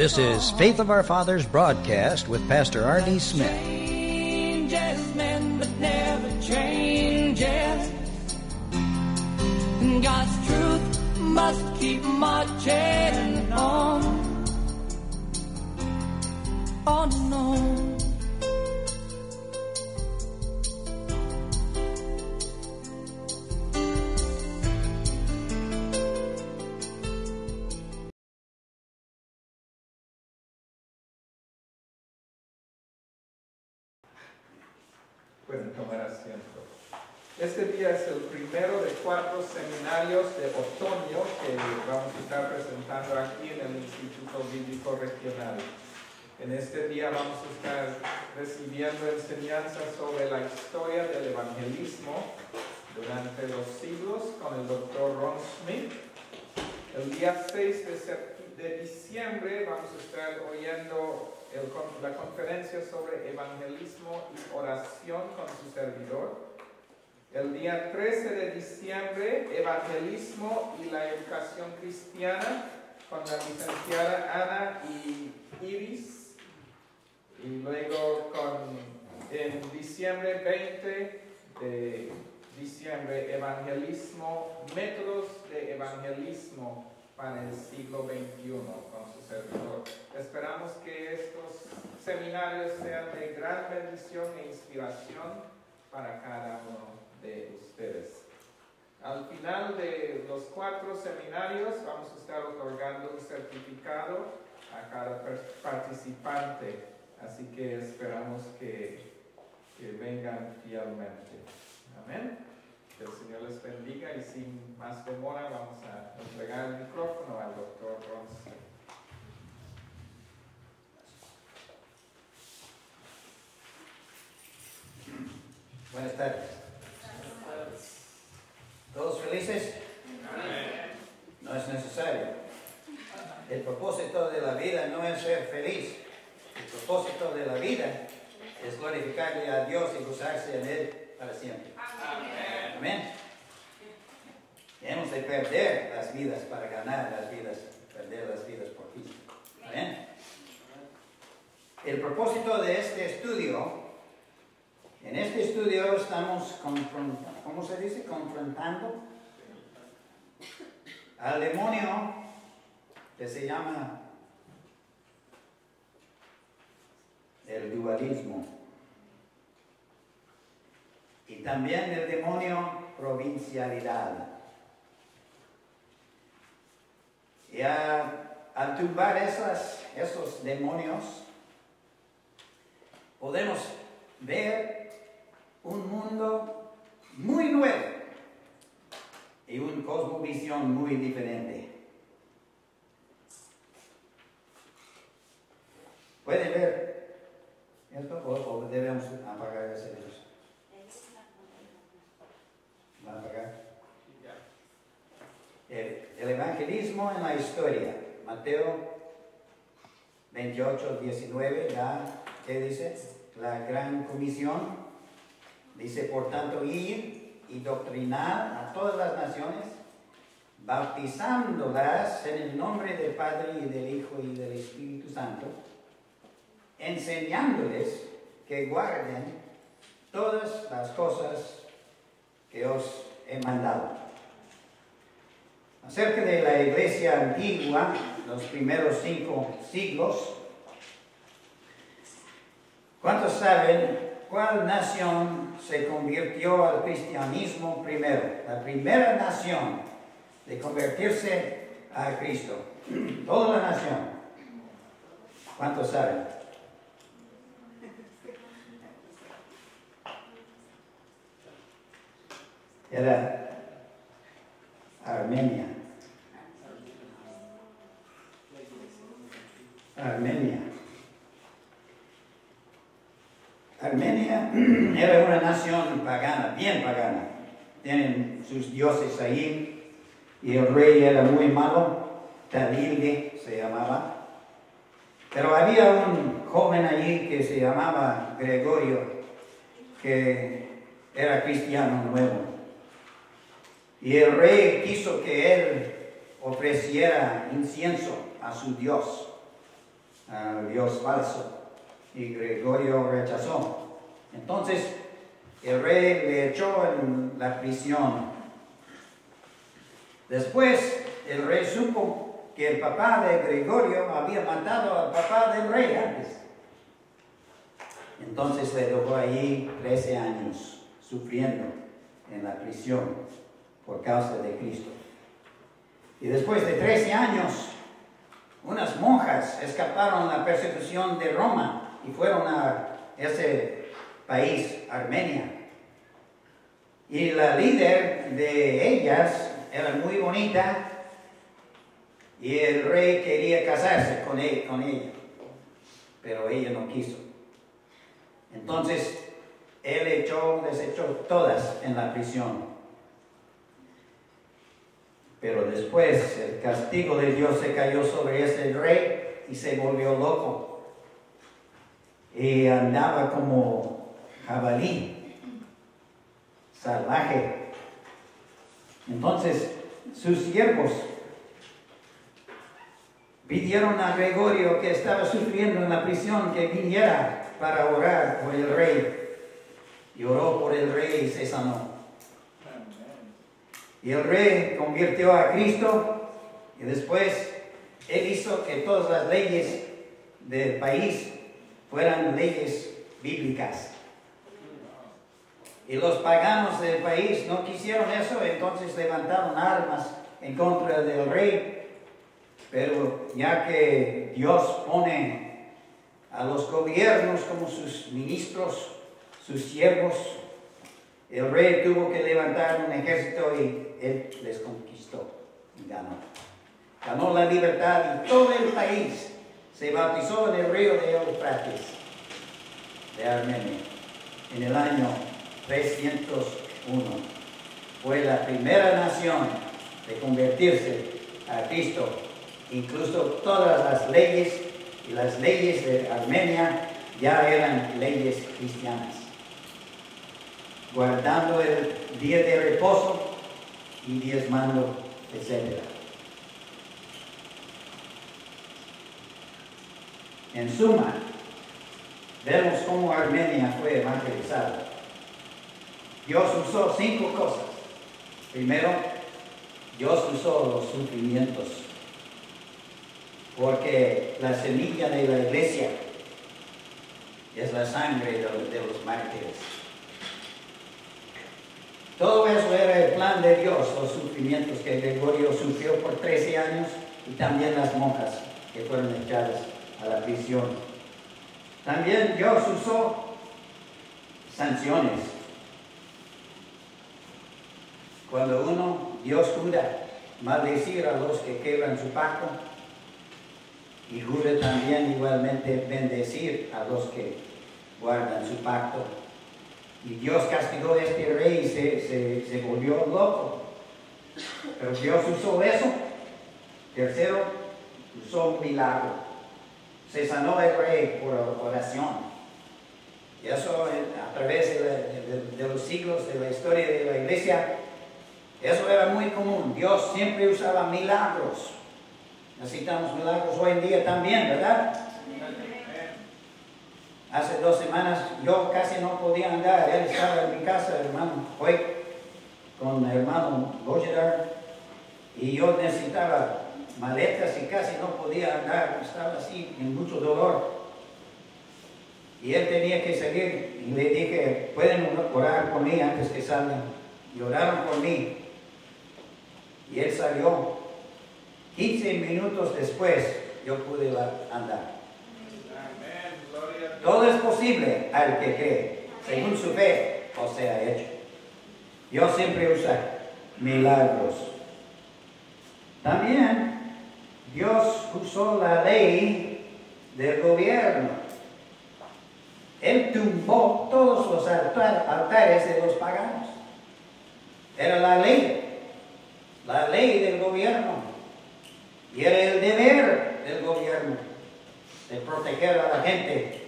This is Faith of Our Fathers broadcast with Pastor R.D. Smith. Changes men, but never changes. God's truth must keep marching on and on. Pueden tomar asiento. Este día es el primero de 4 seminarios de otoño que vamos a estar presentando aquí en el Instituto Bíblico Regional. En este día vamos a estar recibiendo enseñanzas sobre la historia del evangelismo durante los siglos con el Dr. Ron Smith. El día 6 de diciembre vamos a estar oyendo la conferencia sobre evangelismo y oración con su servidor. El día 13 de diciembre, evangelismo y la educación cristiana con la licenciada Ana y Iris. Y luego en diciembre 20 de diciembre, evangelismo, métodos de evangelismo para el siglo XXI con su servidor. Esperamos que estos seminarios sean de gran bendición e inspiración para cada uno de ustedes. Al final de los 4 seminarios vamos a estar otorgando un certificado a cada participante, así que esperamos que vengan fielmente. Amén. Que el Señor les bendiga y sin más demora vamos a entregar el micrófono al Dr. Ron Smith. Buenas tardes. ¿Todos felices? No es necesario. El propósito de la vida no es ser feliz. El propósito de la vida es glorificarle a Dios y gozarse en Él para siempre. Amén. Debemos de perder las vidas para ganar las vidas, perder las vidas por Cristo. Amén. El propósito de este estudio, en este estudio estamos confrontando al demonio que se llama el dualismo. Y también el demonio provincialidad. Y al tumbar esos demonios, podemos ver un mundo muy nuevo y una cosmovisión muy diferente. ¿Pueden ver esto o debemos apagar ese luz? ¿Va a apagar? El evangelismo en la historia. Mateo 28, 19, ¿qué dice? La gran comisión. Dice, por tanto, ir y doctrinar a todas las naciones, bautizándolas en el nombre del Padre y del Hijo y del Espíritu Santo, enseñándoles que guarden todas las cosas que os he mandado. Acerca de la iglesia antigua, los primeros 5 siglos, ¿cuántos saben cuál nación se convirtió al cristianismo primero? La primera nación de convertirse a Cristo. Toda la nación. ¿Cuántos saben? Era Armenia. Armenia era una nación pagana, bien pagana. Tienen sus dioses ahí y el rey era muy malo, Tadilge se llamaba. Pero había un joven allí que se llamaba Gregorio, que era cristiano nuevo. Y el rey quiso que él ofreciera incienso a su Dios. al Dios falso, y Gregorio rechazó. Entonces el rey le echó en la prisión. Después el rey supo que el papá de Gregorio había matado al papá del rey antes. Entonces le dejó allí 13 años sufriendo en la prisión por causa de Cristo. Y después de 13 años, unas monjas escaparon la persecución de Roma y fueron a ese país, Armenia. Y la líder de ellas era muy bonita y el rey quería casarse con ella, pero ella no quiso. Entonces él les echó todas en la prisión. Pero después el castigo de Dios se cayó sobre ese rey y se volvió loco. Y andaba como jabalí, salvaje. Entonces sus siervos pidieron a Gregorio, que estaba sufriendo en la prisión, que viniera para orar por el rey. Y oró por el rey y se sanó. Y el rey convirtió a Cristo y después él hizo que todas las leyes del país fueran leyes bíblicas. Y los paganos del país no quisieron eso, entonces levantaron armas en contra del rey. Pero ya que Dios pone a los gobiernos como sus ministros, sus siervos, el rey tuvo que levantar un ejército y él les conquistó y ganó. Ganó la libertad y todo el país se bautizó en el río de Éufrates de Armenia en el año 301. Fue la primera nación de convertirse a Cristo. Incluso todas las leyes y las leyes de Armenia ya eran leyes cristianas, guardando el día de reposo y diezmando, etc. En suma, vemos cómo Armenia fue evangelizada. Dios usó 5 cosas. Primero, Dios usó los sufrimientos, porque la semilla de la iglesia es la sangre de los mártires. Todo eso era el plan de Dios, los sufrimientos que Gregorio sufrió por 13 años y también las monjas que fueron echadas a la prisión. También Dios usó sanciones. Cuando Dios jura maldecir a los que quebran su pacto, y jura también igualmente bendecir a los que guardan su pacto. Y Dios castigó a este rey y se volvió loco. Pero Dios usó eso. Tercero, usó un milagro. Se sanó el rey por oración. Y eso a través de los siglos de la historia de la iglesia, eso era muy común. Dios siempre usaba milagros. Necesitamos milagros hoy en día también, ¿verdad? Hace 2 semanas yo casi no podía andar. Él estaba en mi casa, hermano, hoy con el hermano Bojedar, y yo necesitaba maletas y casi no podía andar. Estaba así, en mucho dolor. Y él tenía que salir y le dije, ¿pueden orar por mí antes que salgan? Y oraron por mí. Y él salió. 15 minutos después yo pude andar. Todo es posible al que cree, según su fe, o sea hecho. Dios siempre usa milagros. También Dios usó la ley del gobierno. Él tumbó todos los altares de los paganos. Era la ley del gobierno. Y era el deber del gobierno de proteger a la gente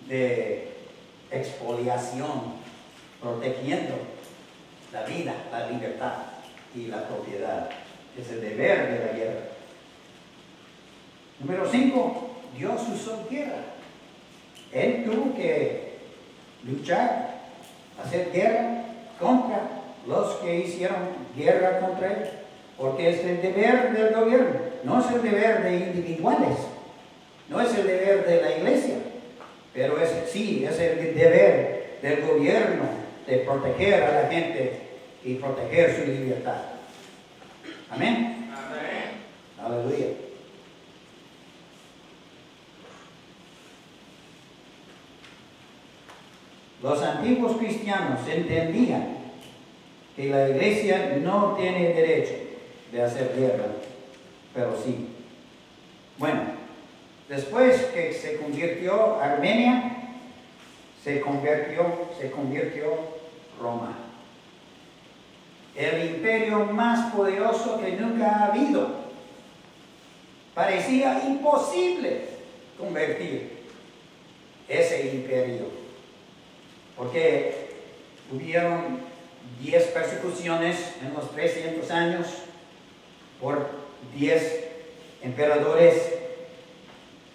de expoliación, protegiendo la vida, la libertad y la propiedad. Es el deber de la guerra. Número 5, Dios usó guerra. Él tuvo que luchar, hacer guerra contra los que hicieron guerra contra él, porque es el deber del gobierno, no es el deber de individuales, no es el deber de la iglesia, pero sí es el deber del gobierno de proteger a la gente y proteger su libertad. Amén. Amén. Aleluya. Los antiguos cristianos entendían que la iglesia no tiene derecho de hacer guerra, pero sí. Bueno, después que se convirtió Armenia, se convirtió Roma. El imperio más poderoso que nunca ha habido. Parecía imposible convertir ese imperio, porque hubieron 10 persecuciones en los 300 años por 10 emperadores,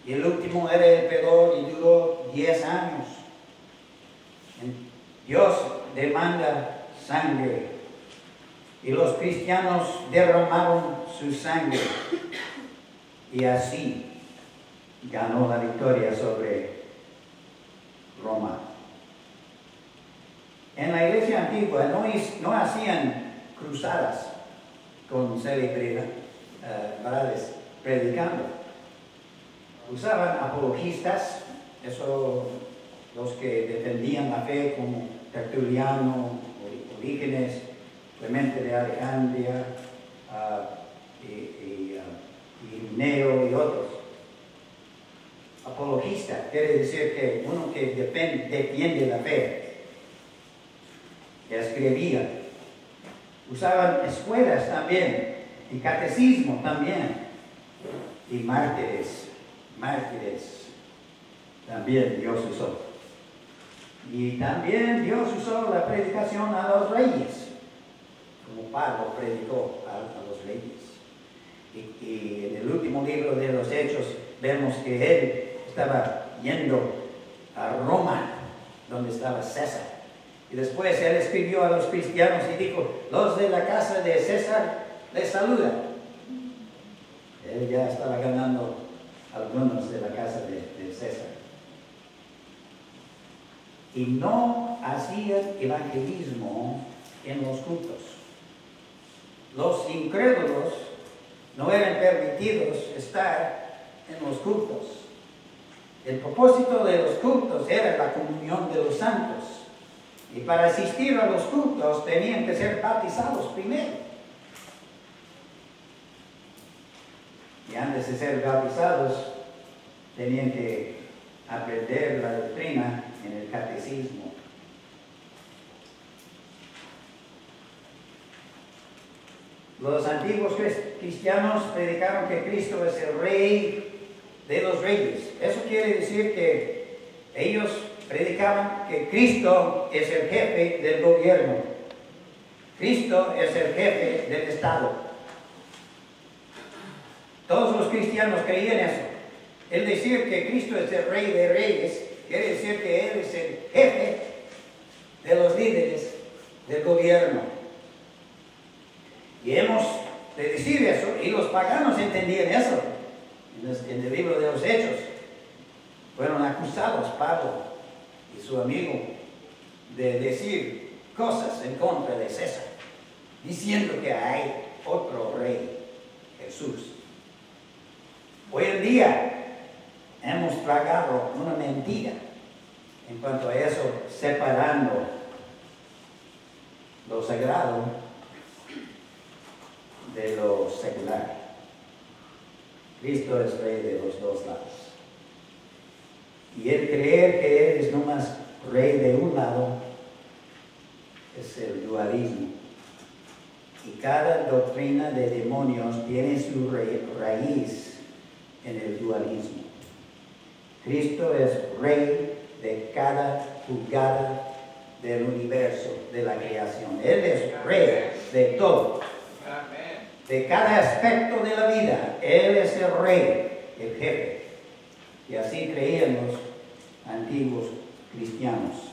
y el último era el peor y duró 10 años. Dios demanda sangre y los cristianos derramaron su sangre y así ganó la victoria sobre Roma. En la iglesia antigua no hacían cruzadas con celebridades predicando. Usaban apologistas, eso, los que defendían la fe como Tertuliano, Orígenes, Clemente de Alejandría, Ireneo y otros. Apologista quiere decir que uno que defiende la fe. Que escribían. Usaban escuelas también, y catecismo también, y mártires también Dios usó. Y también Dios usó la predicación a los reyes, como Pablo predicó a los reyes. Y en el último libro de los Hechos vemos que él estaba yendo a Roma, donde estaba César. Y después él escribió a los cristianos y dijo, los de la casa de César les saludan. Él ya estaba ganando algunos de la casa de César. Y no hacía evangelismo en los cultos. Los incrédulos no eran permitidos estar en los cultos. El propósito de los cultos era la comunión de los santos. Y para asistir a los cultos tenían que ser bautizados primero. Y antes de ser bautizados tenían que aprender la doctrina en el catecismo. Los antiguos cristianos predicaron que Cristo es el Rey de los reyes. Eso quiere decir que ellos predicaban que Cristo es el jefe del gobierno. Cristo es el jefe del Estado. Todos los cristianos creían eso. El decir que Cristo es el Rey de Reyes quiere decir que Él es el jefe de los líderes del gobierno. Y hemos de decir eso, y los paganos entendían eso. En el libro de los Hechos fueron acusados Pablo y su amigo de decir cosas en contra de César, diciendo que hay otro rey, Jesús. Hoy en día hemos tragado una mentira en cuanto a eso, separando lo sagrado de lo secular. Cristo es rey de los dos lados. Y el creer que Él es no más rey de un lado es el dualismo. Y cada doctrina de demonios tiene su raíz en el dualismo. Cristo es rey de cada jugada del universo, de la creación. Él es rey de todo. De cada aspecto de la vida, Él es el rey. el jefe. Y así creían los antiguos cristianos.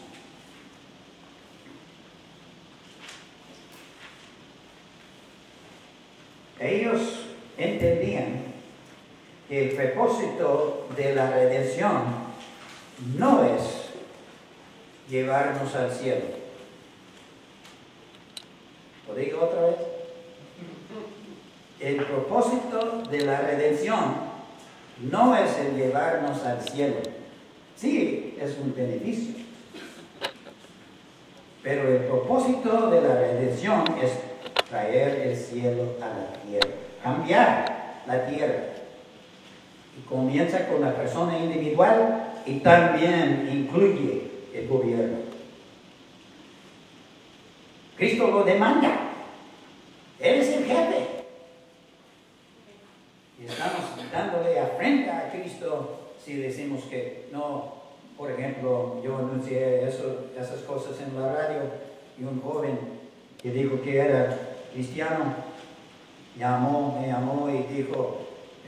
Ellos entendían que el propósito de la redención no es llevarnos al cielo. ¿Lo digo otra vez? El propósito de la redención no es el llevarnos al cielo. Sí, es un beneficio. Pero el propósito de la redención es traer el cielo a la tierra, cambiar la tierra. Y comienza con la persona individual y también incluye el gobierno. Cristo lo demanda. Él es el jefe. Y estamos dándole afrenta a Cristo si decimos que no. Por ejemplo, yo anuncié esas cosas en la radio y un joven que dijo que era cristiano me llamó y dijo: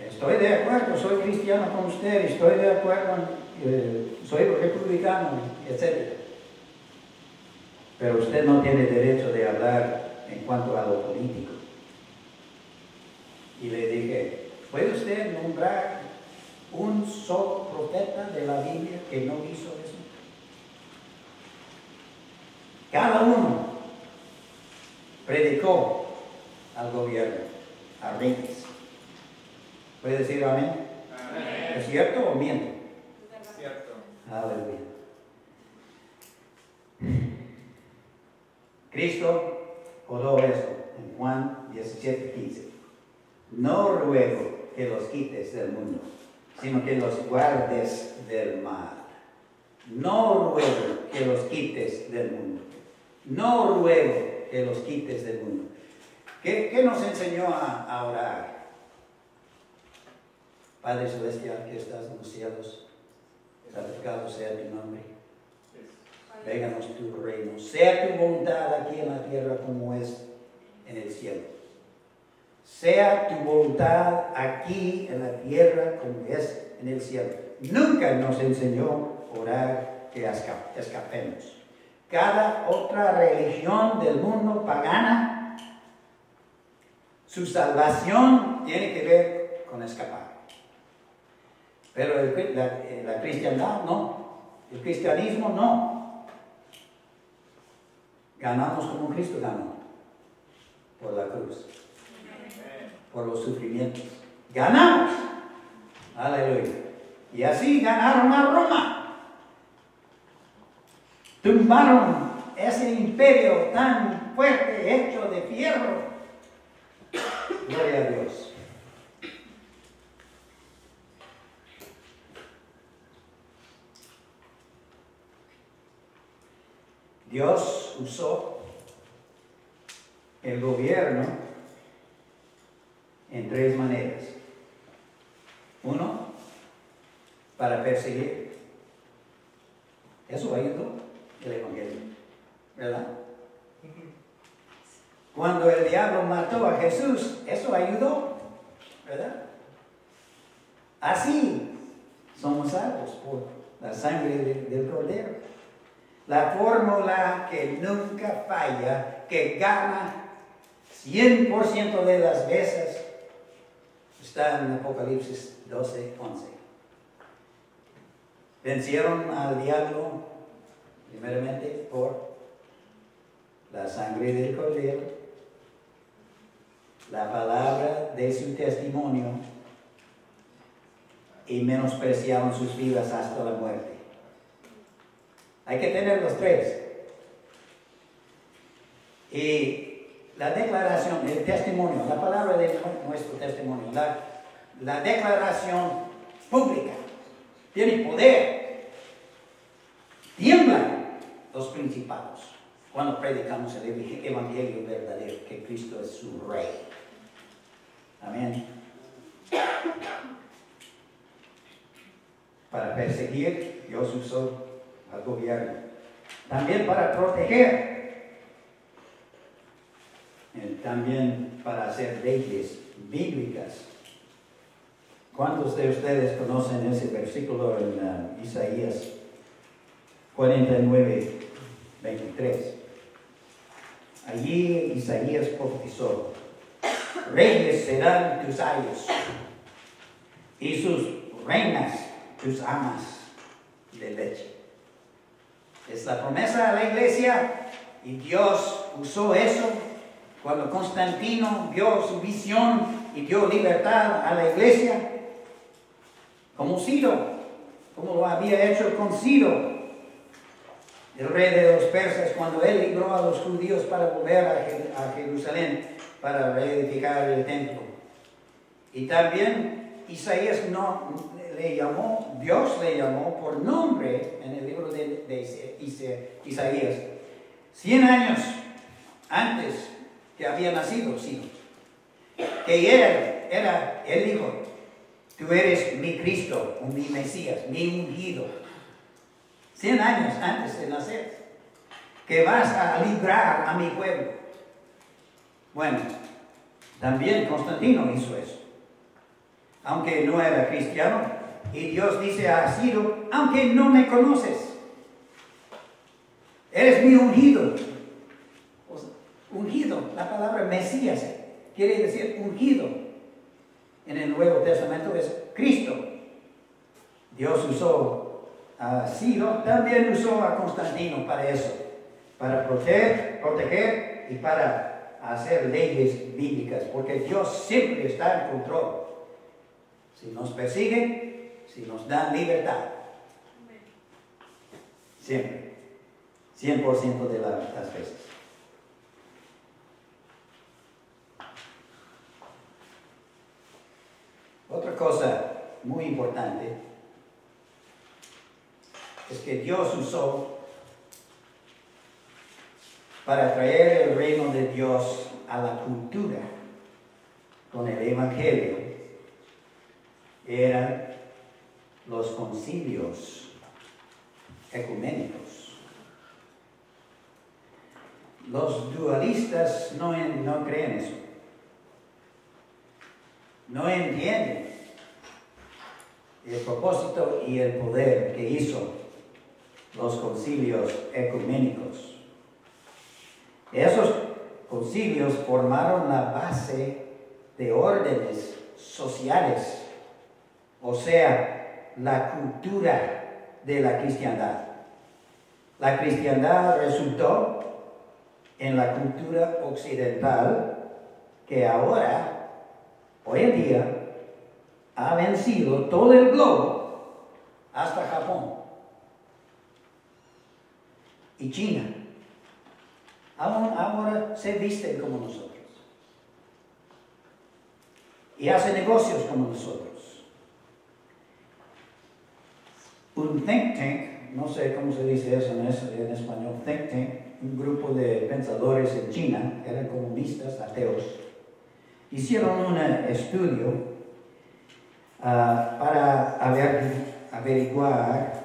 estoy de acuerdo, soy cristiano con usted, estoy de acuerdo, soy republicano, etc. Pero usted no tiene derecho de hablar en cuanto a lo político. Y le dije: ¿puede usted nombrar un solo profeta de la Biblia que no hizo eso? Cada uno predicó al gobierno, a reyes. ¿Puede decir amén? Amén. ¿Es cierto o miento? Es cierto. Aleluya. Cristo oró esto en Juan 17:15. No ruego que los quites del mundo, sino que los guardes del mal. No ruego que los quites del mundo. No ruego que los quites del mundo. ¿Qué nos enseñó a orar? Padre Celestial que estás en los cielos, santificado sea tu nombre. Véganos tu reino. Sea tu voluntad aquí en la tierra como es en el cielo. Sea tu voluntad aquí en la tierra como es en el cielo. Nunca nos enseñó a orar que escapemos. Cada otra religión del mundo pagana, su salvación tiene que ver con escapar. Pero la cristiandad no. El cristianismo no. Ganamos como Cristo ganó. Por la cruz. Por los sufrimientos. Ganamos. Aleluya. Y así ganaron a Roma. Tumbaron ese imperio tan fuerte, hecho de fierro. Gloria a Dios. Dios usó el gobierno en tres maneras. Uno, para perseguir. Eso ayudó el Evangelio, ¿verdad? Cuando el diablo mató a Jesús, eso ayudó, ¿verdad? Así somos salvos por la sangre del Cordero. La fórmula que nunca falla, que gana 100% de las veces, está en Apocalipsis 12:11. Vencieron al diablo primeramente por la sangre del Cordero, la palabra de su testimonio, y menospreciaron sus vidas hasta la muerte. Hay que tener los tres. Y la declaración, el testimonio, la palabra de nuestro testimonio, la declaración pública, tiene poder. Tiemblan los principados cuando predicamos el evangelio verdadero, que Cristo es su Rey. Amén. Para perseguir, Dios usó al gobierno. También para proteger. También para hacer leyes bíblicas. ¿Cuántos de ustedes conocen ese versículo en Isaías 49, 23? Allí Isaías profetizó: reyes serán tus ayos y sus reinas tus amas de leche. Es la promesa a la iglesia y Dios usó eso cuando Constantino vio su visión y dio libertad a la iglesia. Como Ciro, como lo había hecho con Ciro, el rey de los persas, cuando él libró a los judíos para volver a Jerusalén para reedificar el templo. Y también Isaías Dios le llamó por nombre en el libro de Isaías, 100 años antes que había nacido Ciro, que él dijo: tú eres mi Cristo, o mi Mesías, mi ungido. 100 años antes de nacer, que vas a librar a mi pueblo. Bueno, también Constantino hizo eso, aunque no era cristiano. Y Dios dice a Ciro: aunque no me conoces, eres mi ungido. Ungido, la palabra Mesías quiere decir ungido. En el Nuevo Testamento es Cristo. Dios usó a Ciro, también usó a Constantino para eso, para proteger y para hacer leyes bíblicas, porque Dios siempre está en control. Si nos persiguen, si nos dan libertad, siempre, 100% de las veces. Otra cosa muy importante es que Dios usó para traer el reino de Dios a la cultura con el Evangelio. Eran los concilios ecuménicos. Los dualistas no creen eso. No entienden el propósito y el poder que hizo los concilios ecuménicos. Esos concilios formaron la base de órdenes sociales, o sea, la cultura de la cristiandad. La cristiandad resultó en la cultura occidental que hoy en día, ha vencido todo el globo hasta Japón y China. Ahora se visten como nosotros y hacen negocios como nosotros. Un think tank, no sé cómo se dice eso en español, think tank, un grupo de pensadores en China, eran comunistas, ateos, hicieron un estudio para averiguar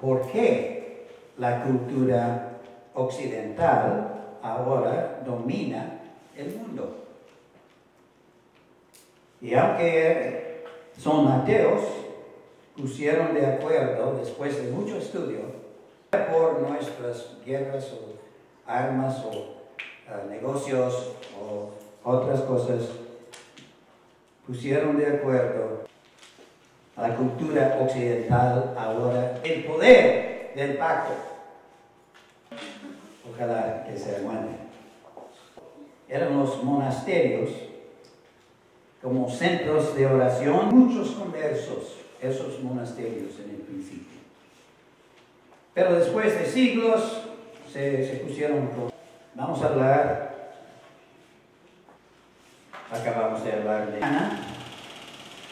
por qué la cultura occidental ahora domina el mundo. Y aunque son ateos, pusieron de acuerdo, después de mucho estudio, por nuestras guerras o armas o negocios o otras cosas, pusieron de acuerdo a la cultura occidental ahora el poder del pacto. Ojalá que se aguante. Eran los monasterios como centros de oración, muchos conversos, esos monasterios en el principio. Pero después de siglos se pusieron. Vamos a hablar. Acabamos de hablar de Ana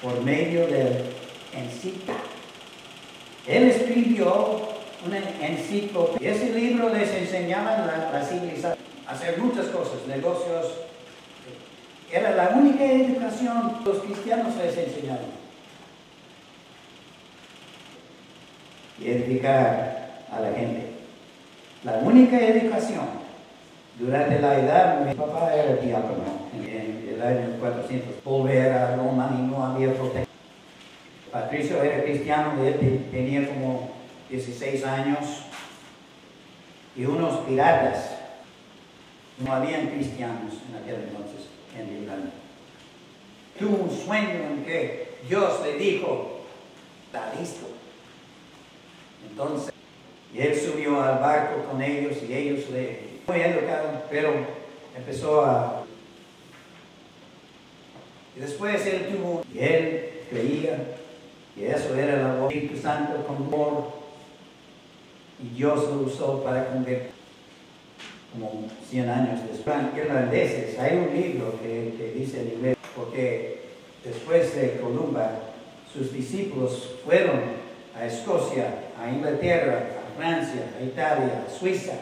por medio del enciclo. Él escribió una enciclopedia. Ese libro les enseñaba la civilización, hacer muchas cosas, negocios. Era la única educación que los cristianos les enseñaron. Y edificar a la gente. La única educación durante la edad, mi papá era diácono en el el año 400, volver a Roma y no había protección. Patricio era cristiano, él tenía como 16 años, y unos piratas, no habían cristianos en aquel entonces en Irlanda. Tuvo un sueño en que Dios le dijo, está listo. Entonces, y él subió al barco con ellos y ellos le muy educaron, pero empezó a... Y después él tuvo, y él creía que eso era la voz del Espíritu Santo con amor, y Dios lo usó para convertir. Como 100 años después, irlandeses, hay un libro que dice en inglés, porque después de Columba, sus discípulos fueron a Escocia, a Inglaterra, a Francia, a Italia, a Suiza,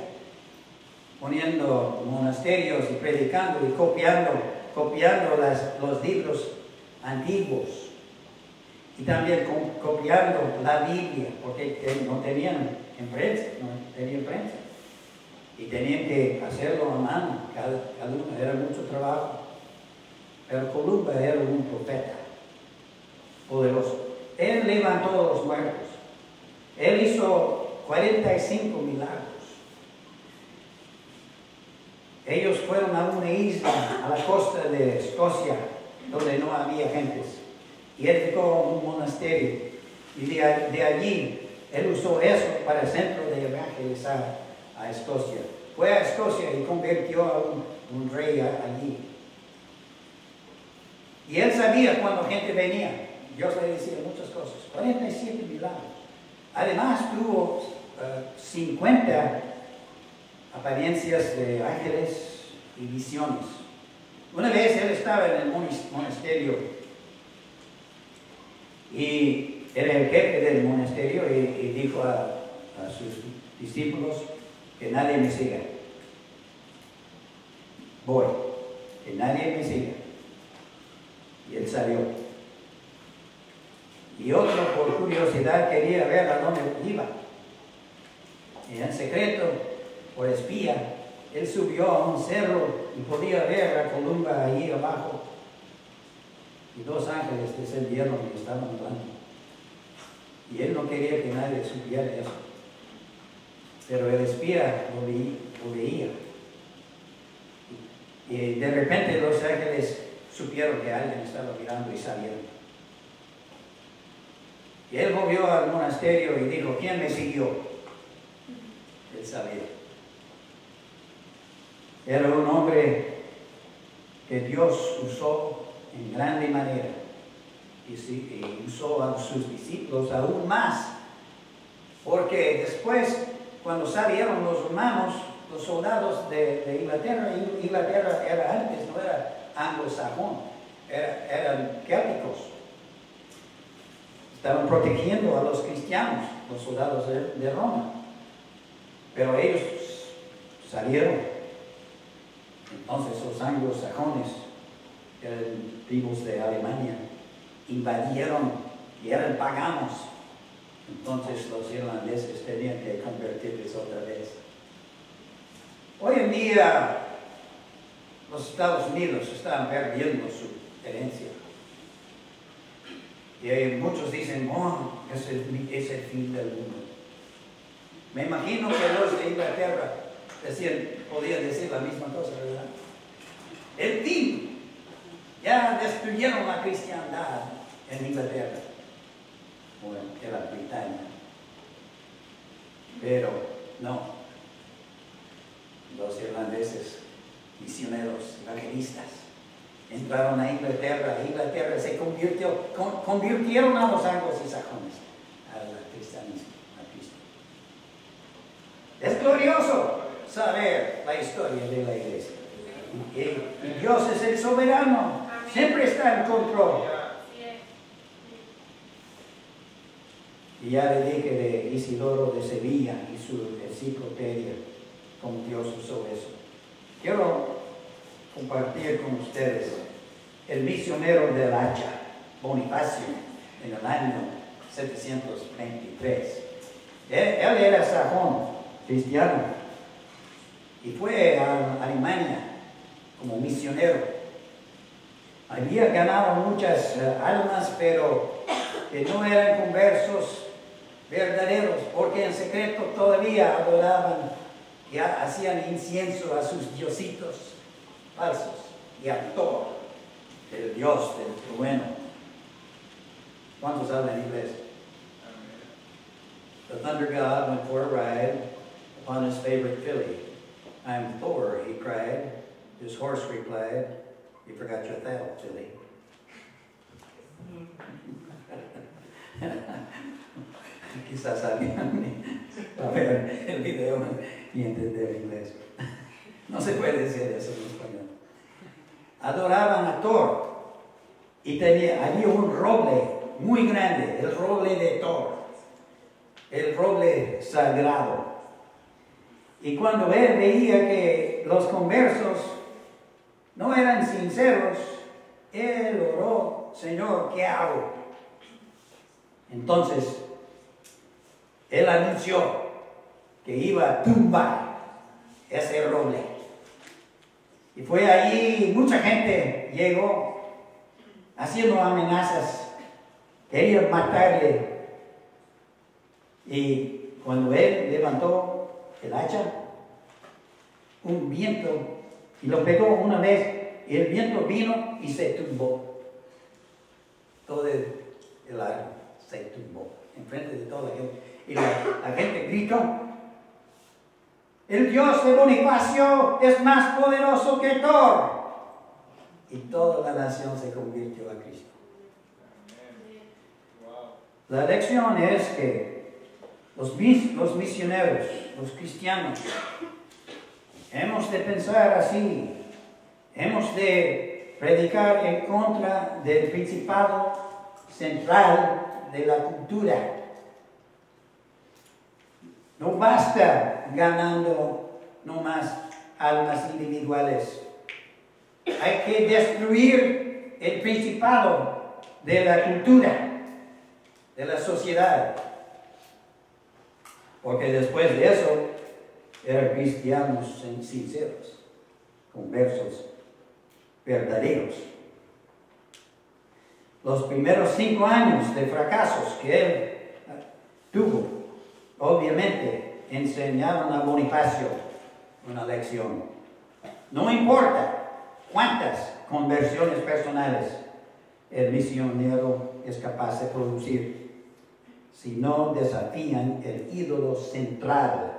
poniendo monasterios y predicando y copiando los libros antiguos. Y también copiando la Biblia, porque no tenían prensa. Y tenían que hacerlo a mano, cada uno, era mucho trabajo. Pero Columba era un profeta poderoso. Él levantó a los muertos. Él hizo 45 milagros. Ellos fueron a una isla, a la costa de Escocia, donde no había gentes. Y él llegó a un monasterio. Y de allí, él usó eso para el centro de evangelizar a Escocia. Fue a Escocia y convirtió a un rey allí. Y él sabía cuando gente venía. Dios le decía muchas cosas. 47 milagros. Además tuvo 50 apariencias de ángeles y visiones. Una vez él estaba en el monasterio y era el jefe del monasterio y dijo a sus discípulos que nadie me siga. Voy, que nadie me siga. Y él salió. Y otro, por curiosidad, quería ver a dónde iba. Y en secreto, por espía, él subió a un cerro y podía ver a Columba ahí abajo. Y 2 ángeles descendieron y estaban hablando. Y él no quería que nadie supiera eso. Pero el espía lo veía. Y de repente los ángeles supieron que alguien estaba mirando y salieron. Y él volvió al monasterio y dijo, ¿quién me siguió? Él sabía. Era un hombre que Dios usó en grande manera. Y usó a sus discípulos aún más. Porque después, cuando salieron los romanos, los soldados de Inglaterra, Inglaterra era antes, no era anglosajón, eran célticos. Estaban protegiendo a los cristianos, los soldados de Roma. Pero ellos salieron. Entonces los anglosajones, eran tribus de Alemania, invadieron y eran paganos. Entonces los irlandeses tenían que convertirles otra vez. Hoy en día los Estados Unidos están perdiendo su herencia. Y muchos dicen, oh, es el fin del mundo. Me imagino que los de Inglaterra podían decir la misma cosa, ¿verdad? El fin. Ya destruyeron la cristiandad en Inglaterra. Bueno, era Britania. Pero no. Los irlandeses, misioneros, evangelistas, entraron a Inglaterra. Inglaterra se convirtieron a los anglos y sajones al cristianismo, a Cristo. Es glorioso saber la historia de la iglesia. Y Dios es el soberano, siempre está en control. Y ya le dije de Isidoro de Sevilla y su enciclopedia, como Dios usó eso. Quiero compartir con ustedes el misionero del hacha, Bonifacio, en el año 723. Él era sajón, cristiano, y fue a Alemania como misionero. había ganado muchas almas, pero que no eran conversos verdaderos, porque en secreto todavía adoraban y hacían incienso a sus diositos falsos y a Thor, el dios del trueno. ¿Cuántos hablan inglés? The thunder god went for a ride upon his favorite filly. "I'm Thor," he cried. His horse replied, "You forgot your saddle, filly." Quizás alguien va a ver el video y entender inglés. No se puede decir eso en español. Adoraban a Thor y había un roble muy grande, el roble de Thor, el roble sagrado. Y cuando él veía que los conversos no eran sinceros, él oró: "Señor, ¿qué hago?" Entonces, él anunció que iba a tumbar ese roble. Y fue allí, mucha gente llegó haciendo amenazas, querían matarle. Y cuando él levantó el hacha, un viento, y lo pegó una vez, y el viento vino y se tumbó. Todo el árbol se tumbó enfrente de toda la gente. Y la gente gritó: "El Dios de Bonifacio es más poderoso que Thor." Y toda la nación se convirtió a Cristo. La lección es que los misioneros, los cristianos, hemos de pensar así. Hemos de predicar en contra del principado central de la cultura. No basta ganando nomás almas individuales. Hay que destruir el principado de la cultura, de la sociedad. Porque después de eso, eran cristianos sinceros, conversos verdaderos. Los primeros 5 años de fracasos que él tuvo, obviamente, enseñaron a Bonifacio una lección. No importa cuántas conversiones personales el misionero es capaz de producir, si no desafían el ídolo central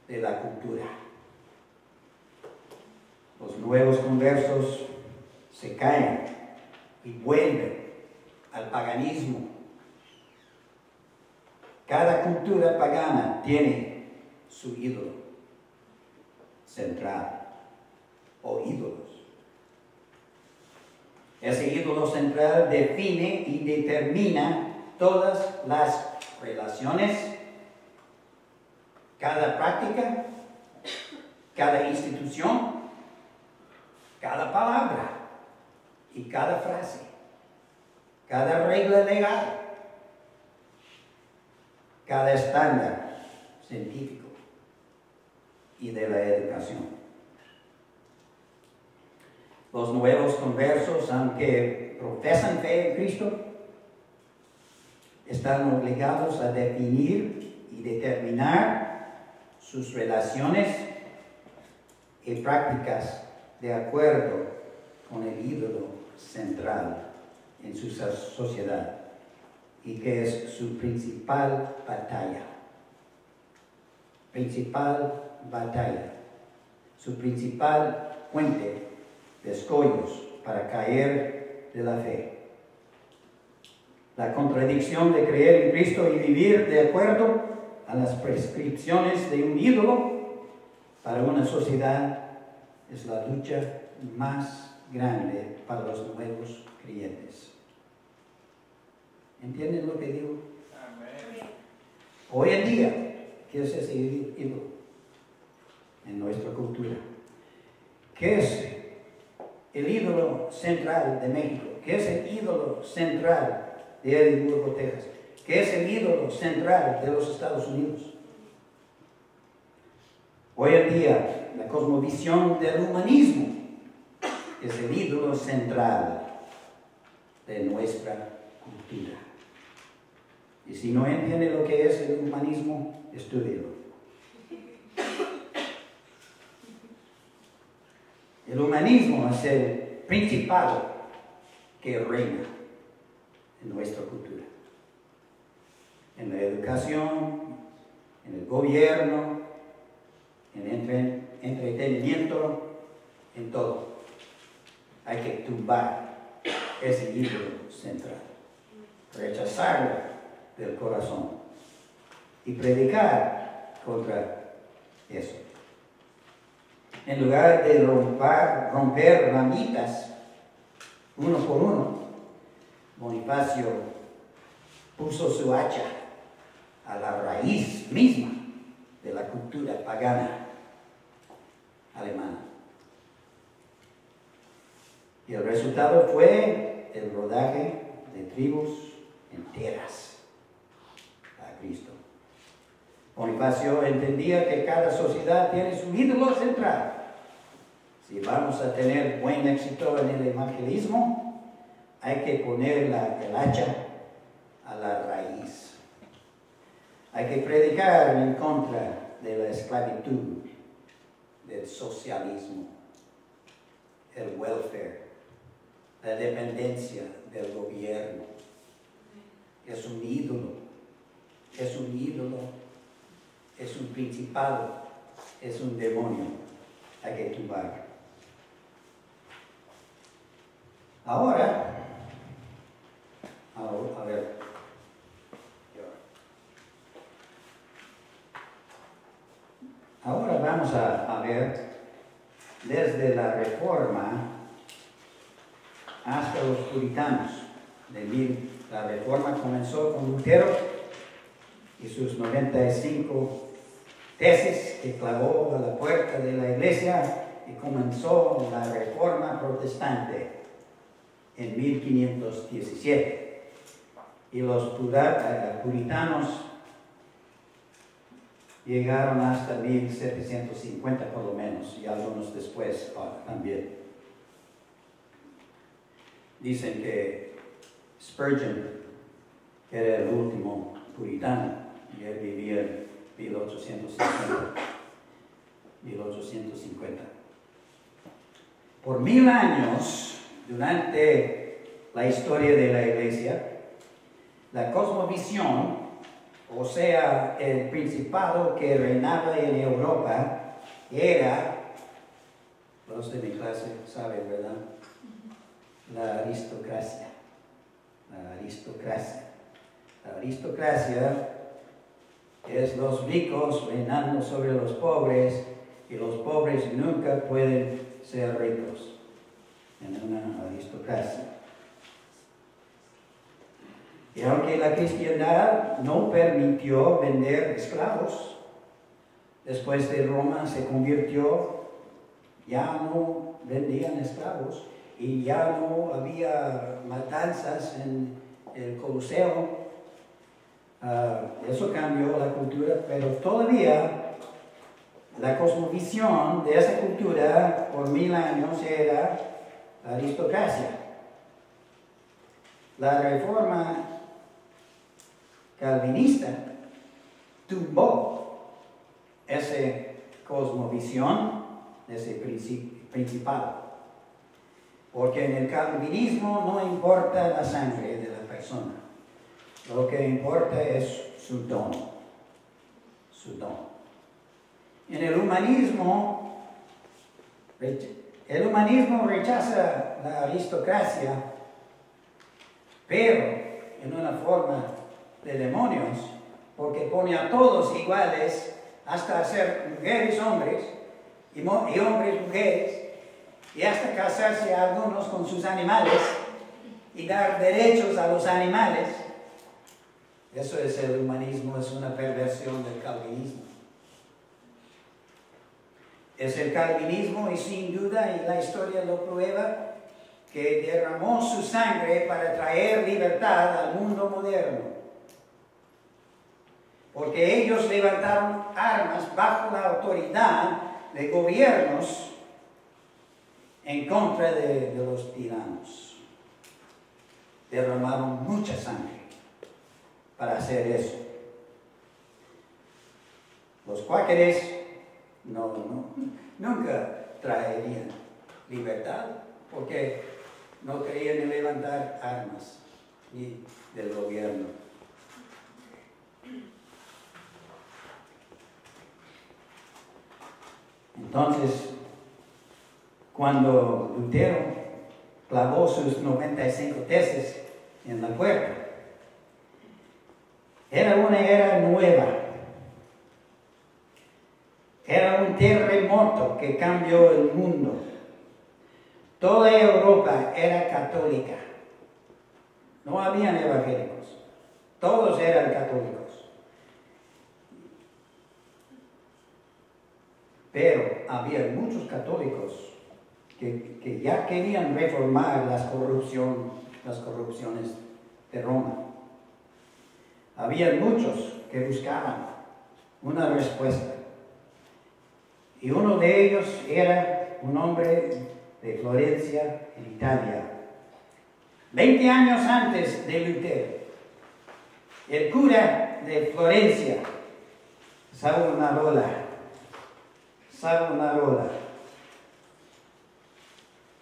de la cultura. Los nuevos conversos se caen y vuelven al paganismo. Cada cultura pagana tiene su ídolo central o ídolos. Ese ídolo central define y determina todas las relaciones, cada práctica, cada institución, cada palabra y cada frase, cada regla legal, cada estándar científico y de la educación. Los nuevos conversos, aunque profesan fe en Cristo, están obligados a definir y determinar sus relaciones y prácticas de acuerdo con el ídolo central en su sociedad y que es su principal batalla. Su principal fuente de escollos para caer de la fe. La contradicción de creer en Cristo y vivir de acuerdo a las prescripciones de un ídolo para una sociedad es la lucha más grande para los nuevos creyentes. ¿Entienden lo que digo? Amén. Hoy en día, ¿qué es ese ídolo en nuestra cultura? ¿Qué es el ídolo central de México? ¿Qué es el ídolo central de Edimburgo, Texas? ¿Qué es el ídolo central de los Estados Unidos? Hoy en día, la cosmovisión del humanismo es el ídolo central de nuestra cultura. Y si no entiende lo que es el humanismo, estúdielo. El humanismo es el principado que reina en nuestra cultura. En la educación, en el gobierno, en el entretenimiento, en todo. Hay que tumbar ese ídolo central, rechazarlo del corazón y predicar contra eso. En lugar de romper ramitas uno por uno, Bonifacio puso su hacha a la raíz misma de la cultura pagana alemana. Y el resultado fue el rodaje de tribus enteras a Cristo. Bonifacio entendía que cada sociedad tiene su ídolo central. Si vamos a tener buen éxito en el evangelismo, hay que poner el hacha a la raíz. Hay que predicar en contra de la esclavitud, del socialismo, el welfare, la dependencia del gobierno. Es un ídolo, es un principado, es un demonio. Hay que tumbar. Ahora, a ver. Ahora vamos a ver desde la Reforma hasta los puritanos. La Reforma comenzó con Lutero y sus 95 tesis que clavó a la puerta de la iglesia, y comenzó la Reforma protestante en 1517. Y los puritanos llegaron hasta 1750 por lo menos, y algunos después también. Dicen que Spurgeon era el último puritano y él vivía en 1850. Por 1000 años, durante la historia de la iglesia, la cosmovisión, o sea, el principado que reinaba en Europa, era, los de mi clase saben, ¿verdad? La aristocracia. La aristocracia es los ricos reinando sobre los pobres, y los pobres nunca pueden ser ricos en una aristocracia. Y aunque la cristiandad no permitió vender esclavos, después de Roma se convirtió, ya no vendían esclavos y ya no había matanzas en el Coliseo. Eso cambió la cultura, pero todavía la cosmovisión de esa cultura por 1000 años era la aristocracia. La Reforma calvinista tumbó esa cosmovisión, ese principado. Porque en el calvinismo no importa la sangre de la persona. Lo que importa es su don. Su don. En el humanismo rechaza la aristocracia, pero en una forma de demonios, porque pone a todos iguales, hasta hacer mujeres hombres y hombres mujeres, y hasta casarse a algunos con sus animales y dar derechos a los animales. Eso es el humanismo, es una perversión del calvinismo. Es el calvinismo, y sin duda, y la historia lo prueba, que derramó su sangre para traer libertad al mundo moderno. Porque ellos levantaron armas bajo la autoridad de gobiernos en contra de los tiranos. derramaron mucha sangre para hacer eso. Los cuáqueres nunca traerían libertad porque no querían ni levantar armas ni del gobierno. Entonces, cuando Lutero clavó sus 95 tesis en la puerta, era una era nueva. Era un terremoto que cambió el mundo. Toda Europa era católica. No habían evangélicos. Todos eran católicos. Pero había muchos católicos que ya querían reformar las corrupciones de Roma. Había muchos que buscaban una respuesta. Y uno de ellos era un hombre de Florencia, en Italia. 20 años antes de Lutero, el cura de Florencia, Savonarola,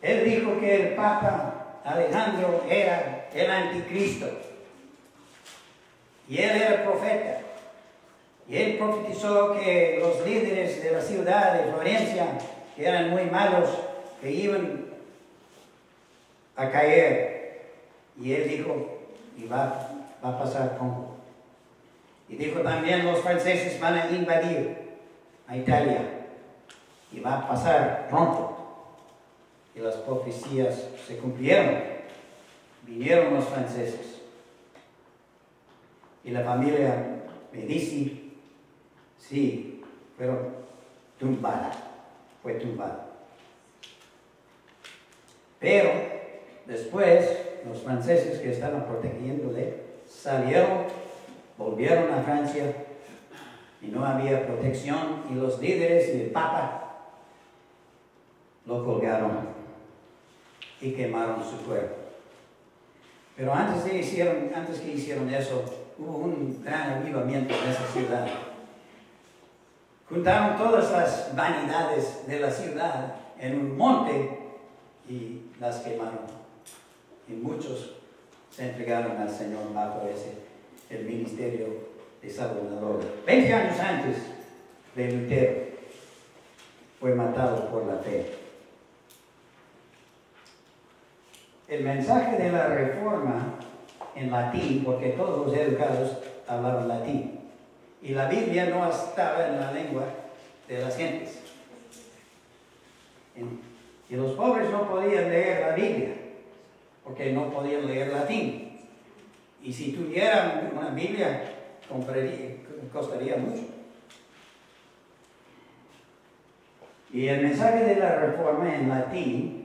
él dijo que el Papa Alejandro era el anticristo. Y él era profeta. Y él profetizó que los líderes de la ciudad de Florencia, que eran muy malos, que iban a caer. Y él dijo, y va a pasar pronto. Y dijo también, los franceses van a invadir a Italia. Y va a pasar pronto. Y las profecías se cumplieron. Vinieron los franceses. Y la familia Medici, sí, pero fue tumbada. Pero después los franceses que estaban protegiéndole salieron, volvieron a Francia y no había protección y los líderes y el Papa lo colgaron y quemaron su cuerpo. Pero antes que hicieron eso, hubo un gran avivamiento en esa ciudad. Juntaron todas las vanidades de la ciudad en un monte y las quemaron. Y muchos se entregaron al Señor bajo el ministerio de Savonarola. 20 años antes de Lutero fue matado por la fe. El mensaje de la Reforma en latín, porque todos los educados hablaban latín, y la Biblia no estaba en la lengua de las gentes. Y los pobres no podían leer la Biblia, porque no podían leer latín. Y si tuvieran una Biblia, costaría mucho. Y el mensaje de la Reforma en latín,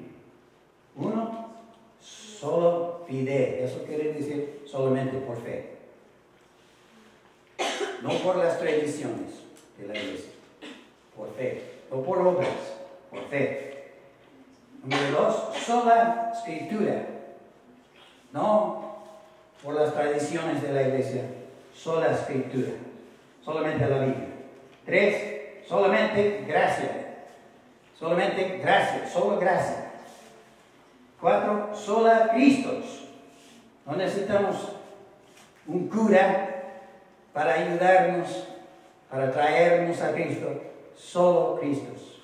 solo fide, eso quiere decir solamente por fe. No por las tradiciones de la iglesia, por fe. No por obras, por fe. Número 2, sola escritura. No por las tradiciones de la iglesia, sola escritura. Solamente la Biblia. 3, solamente gracia. Solamente gracia, solo gracia. 4, sola Cristos. No necesitamos un cura para ayudarnos, para traernos a Cristo. Solo Cristos.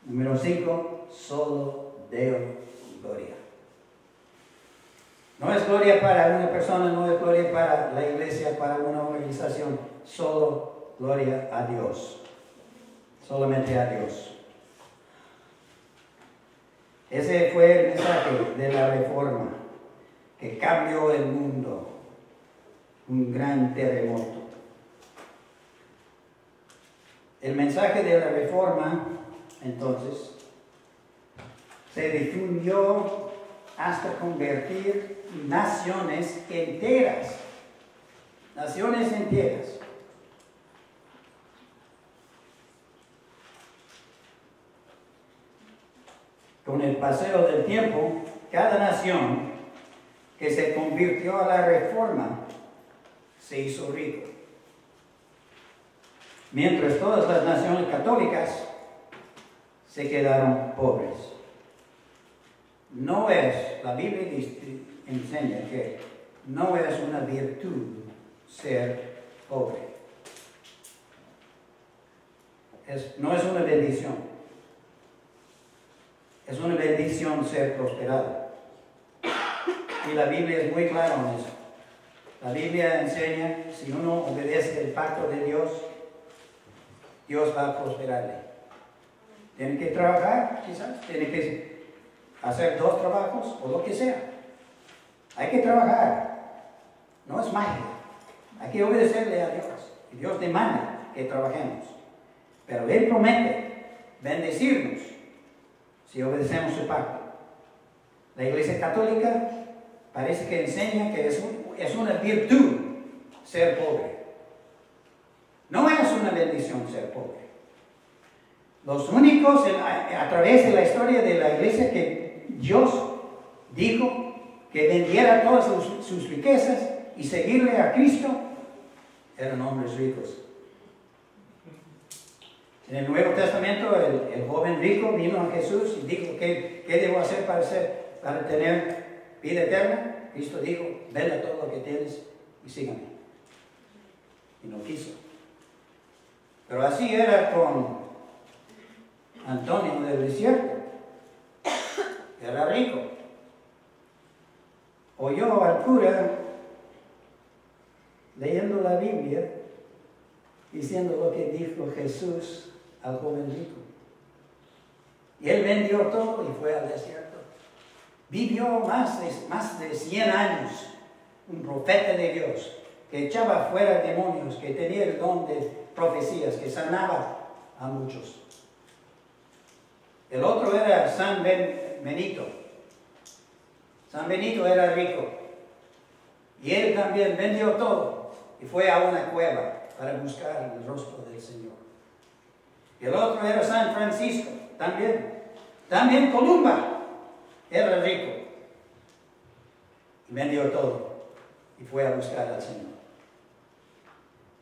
Número 5, solo Deo gloria. No es gloria para una persona, no es gloria para la iglesia, para una organización. Solo gloria a Dios. Solamente a Dios. Ese fue el mensaje de la Reforma que cambió el mundo. Un gran terremoto. El mensaje de la Reforma, entonces, se difundió hasta convertir naciones enteras. Naciones enteras. Con el paseo del tiempo, cada nación que se convirtió a la reforma se hizo rico, mientras todas las naciones católicas se quedaron pobres. No es, la Biblia enseña que no es una virtud ser pobre. No es una bendición. Es una bendición ser prosperado. Y la Biblia es muy clara en eso. La Biblia enseña, si uno obedece el pacto de Dios, Dios va a prosperarle. Tiene que trabajar, quizás, tiene que hacer 2 trabajos o lo que sea. Hay que trabajar. No es magia. Hay que obedecerle a Dios. Y Dios demanda que trabajemos. Pero Él promete bendecirnos si obedecemos su pacto. La Iglesia Católica parece que enseña que es una virtud ser pobre. No es una bendición ser pobre. Los únicos a través de la historia de la Iglesia que Dios dijo que vendiera todas sus riquezas y seguirle a Cristo eran hombres ricos. En el Nuevo Testamento, el joven rico vino a Jesús y dijo, ¿qué debo hacer para tener vida eterna? Cristo dijo, venda todo lo que tienes y sígame. Y no quiso. Pero así era con Antonio del desierto. Era rico. Oyó al cura leyendo la Biblia, diciendo lo que dijo Jesús al joven rico. Y él vendió todo y fue al desierto. Vivió más de 100 años, un profeta de Dios, que echaba fuera demonios, que tenía el don de profecías, que sanaba a muchos. El otro era San Benito. San Benito era rico. Y él también vendió todo y fue a una cueva para buscar el rostro del Señor. Y el otro era San Francisco, también. También Columba era rico. Y vendió todo y fue a buscar al Señor.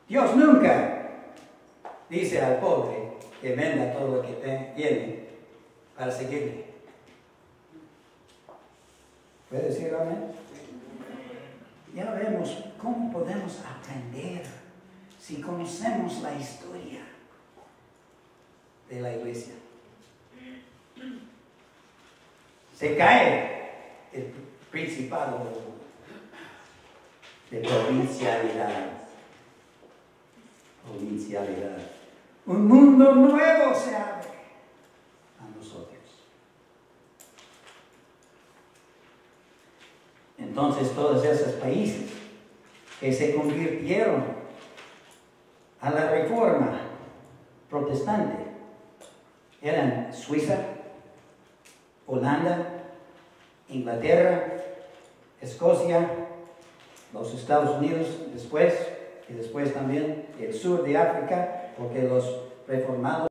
Dios nunca dice al pobre que venda todo lo que tiene para seguirle. ¿Puede decir amén? Ya vemos cómo podemos aprender si conocemos la historia de la iglesia. Se cae el principado de provincialidad. Un mundo nuevo se abre a nosotros. Entonces todos esos países que se convirtieron a la reforma protestante eran Suiza, Holanda, Inglaterra, Escocia, los Estados Unidos después, y después también el sur de África, porque los reformados